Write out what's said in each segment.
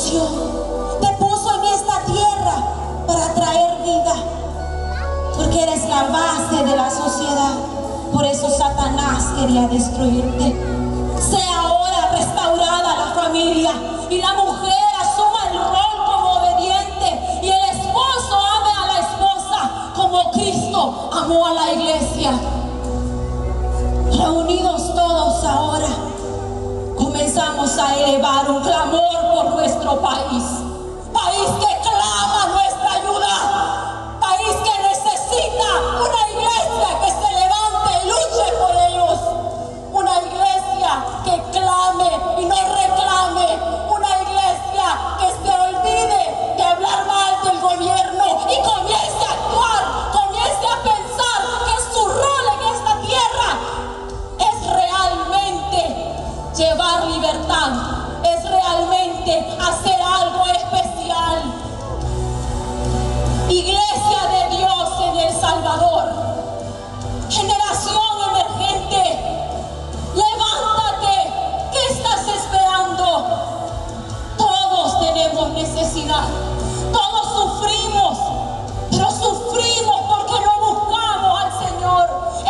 solución. Te puso en esta tierra para traer vida, porque eres la base de la sociedad. Por eso Satanás quería destruirte. Sea ahora restaurada la familia y la mujer asuma el rol como obediente y el esposo ame a la esposa como Cristo amó a la iglesia. Reunidos todos ahora, comenzamos a elevar un clamor por nuestro país. País que clama nuestra ayuda. País que necesita una iglesia que se levante y luche por ellos. Una iglesia que clame y no reclame. Una iglesia que se olvide de hablar mal del gobierno y comience a actuar, comience a pensar que su rol en esta tierra es realmente llevar libertad, es realmente hacer algo especial. Iglesia de Dios en El Salvador, generación emergente, levántate. ¿Qué estás esperando? Todos tenemos necesidad, todos sufrimos, pero sufrimos porque no buscamos al Señor.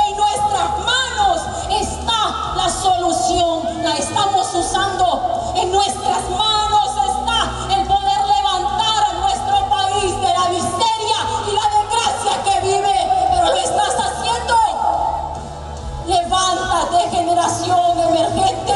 En nuestras manos está la solución, la estamos usando. En nuestras manos está el poder levantar a nuestro país de la miseria y la desgracia que vive, pero lo estás haciendo. Levántate, generación emergente.